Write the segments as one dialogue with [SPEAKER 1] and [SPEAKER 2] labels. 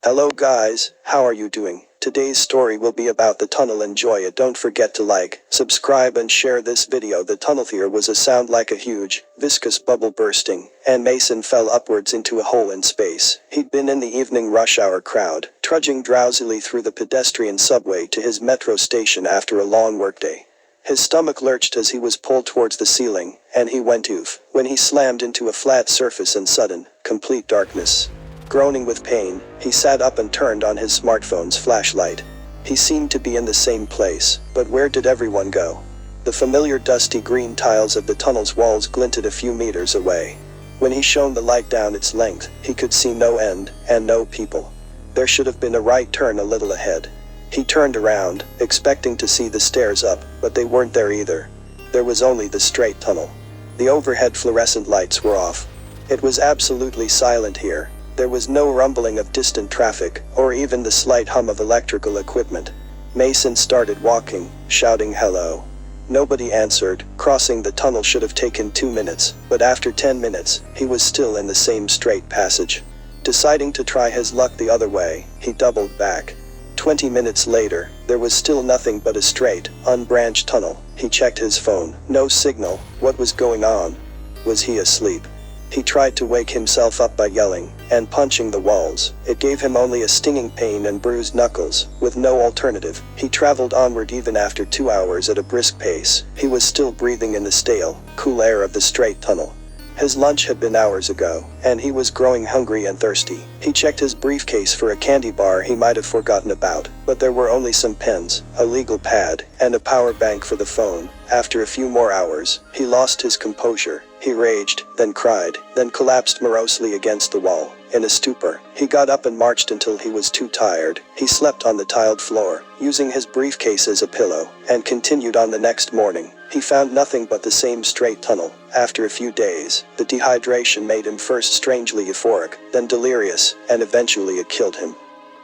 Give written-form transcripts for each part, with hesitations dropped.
[SPEAKER 1] Hello guys, how are you doing? Today's story will be about the tunnel. Enjoy it. Don't forget to like, subscribe and share this video. The tunnel here was a sound like a huge, viscous bubble bursting, and Mason fell upwards into a hole in space. He'd been in the evening rush hour crowd, trudging drowsily through the pedestrian subway to his metro station after a long workday. His stomach lurched as he was pulled towards the ceiling, and he went oof when he slammed into a flat surface in sudden, complete darkness. Groaning with pain, he sat up and turned on his smartphone's flashlight. He seemed to be in the same place, but where did everyone go? The familiar dusty green tiles of the tunnel's walls glinted a few meters away. When he shone the light down its length, he could see no end, and no people. There should have been a right turn a little ahead. He turned around, expecting to see the stairs up, but they weren't there either. There was only the straight tunnel. The overhead fluorescent lights were off. It was absolutely silent here. There was no rumbling of distant traffic, or even the slight hum of electrical equipment. Mason started walking, shouting hello. Nobody answered. Crossing the tunnel should have taken 2 minutes, but after 10 minutes, he was still in the same straight passage. Deciding to try his luck the other way, he doubled back. 20 minutes later, there was still nothing but a straight, unbranched tunnel. He checked his phone. No signal. What was going on? Was he asleep? He tried to wake himself up by yelling and punching the walls. It gave him only a stinging pain and bruised knuckles. With no alternative, he traveled onward even after 2 hours at a brisk pace. He was still breathing in the stale, cool air of the straight tunnel. His lunch had been hours ago, and he was growing hungry and thirsty. He checked his briefcase for a candy bar he might have forgotten about, but there were only some pens, a legal pad, and a power bank for the phone. After a few more hours, he lost his composure. He raged, then cried, then collapsed morosely against the wall. In a stupor, he got up and marched until he was too tired. He slept on the tiled floor, using his briefcase as a pillow, and continued on the next morning. He found nothing but the same straight tunnel. After a few days, the dehydration made him first strangely euphoric, then delirious, and eventually it killed him.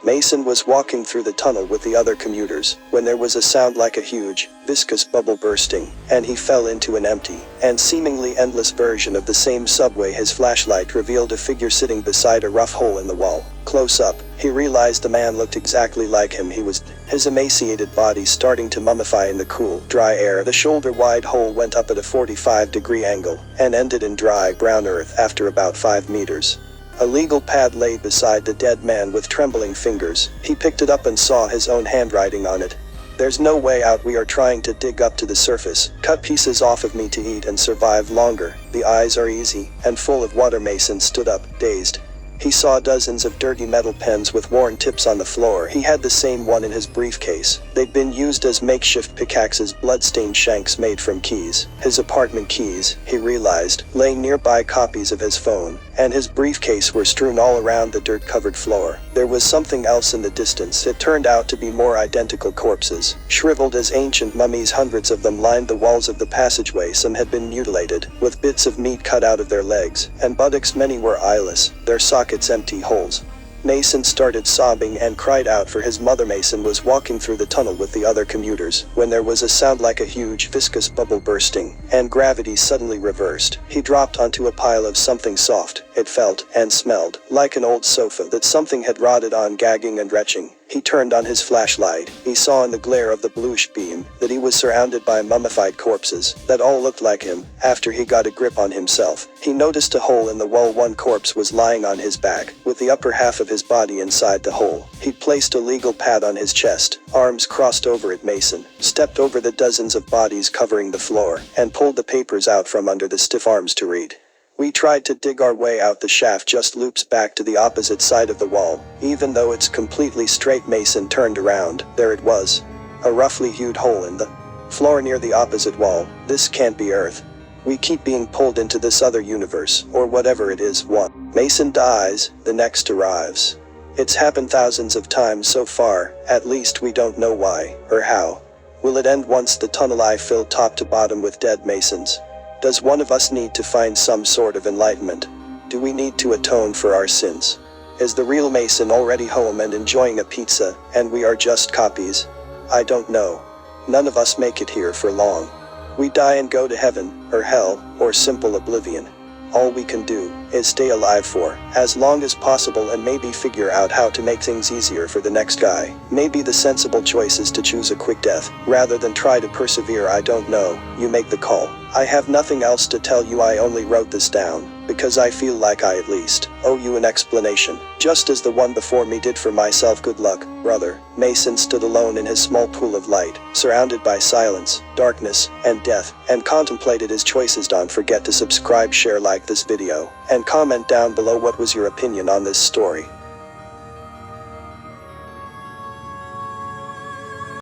[SPEAKER 1] Mason was walking through the tunnel with the other commuters, when there was a sound like a huge, viscous bubble bursting, and he fell into an empty, and seemingly endless version of the same subway. His flashlight revealed a figure sitting beside a rough hole in the wall. Close up, he realized the man looked exactly like him. He was, his emaciated body starting to mummify in the cool, dry air. The shoulder-wide hole went up at a 45-degree angle, and ended in dry, brown earth after about 5 meters. A legal pad lay beside the dead man with trembling fingers. He picked it up and saw his own handwriting on it. "There's no way out. We are trying to dig up to the surface. Cut pieces off of me to eat and survive longer. The eyes are easy and full of water." Mason stood up, dazed. He saw dozens of dirty metal pens with worn tips on the floor. He had the same one in his briefcase. They'd been used as makeshift pickaxes, blood-stained shanks made from keys. His apartment keys, he realized, laying nearby. Copies of his phone and his briefcase were strewn all around the dirt-covered floor. There was something else in the distance. It turned out to be more identical corpses, shriveled as ancient mummies. Hundreds of them lined the walls of the passageway. Some had been mutilated, with bits of meat cut out of their legs and buttocks. Many were eyeless, their sockets empty holes. Mason started sobbing and cried out for his mother. Mason was walking through the tunnel with the other commuters, when there was a sound like a huge, viscous bubble bursting, and gravity suddenly reversed. He dropped onto a pile of something soft. It felt, and smelled, like an old sofa that something had rotted on. Gagging and retching, he turned on his flashlight. He saw in the glare of the bluish beam that he was surrounded by mummified corpses that all looked like him. After he got a grip on himself, he noticed a hole in the wall. One corpse was lying on his back, with the upper half of his body inside the hole. He placed a legal pad on his chest, arms crossed over it. Mason stepped over the dozens of bodies covering the floor, and pulled the papers out from under the stiff arms to read. "We tried to dig our way out. The shaft just loops back to the opposite side of the wall, even though it's completely straight." Mason turned around. There it was. A roughly hewed hole in the floor near the opposite wall. "This can't be Earth. We keep being pulled into this other universe, or whatever it is." One Mason dies, the next arrives. It's happened thousands of times so far. At least we don't know why, or how. Will it end once the tunnel I filled top to bottom with dead Masons? Does one of us need to find some sort of enlightenment? Do we need to atone for our sins? Is the real Mason already home and enjoying a pizza, and we are just copies? I don't know. None of us make it here for long. We die and go to heaven, or hell, or simple oblivion. All we can do is stay alive for as long as possible and maybe figure out how to make things easier for the next guy. Maybe the sensible choice is to choose a quick death, rather than try to persevere. I don't know, you make the call. I have nothing else to tell you. I only wrote this down because I feel like I at least owe you an explanation, just as the one before me did for myself. Good luck, brother. Mason stood alone in his small pool of light, surrounded by silence, darkness, and death, and contemplated his choices. Don't forget to subscribe, share, like this video, and comment down below what was your opinion on this story.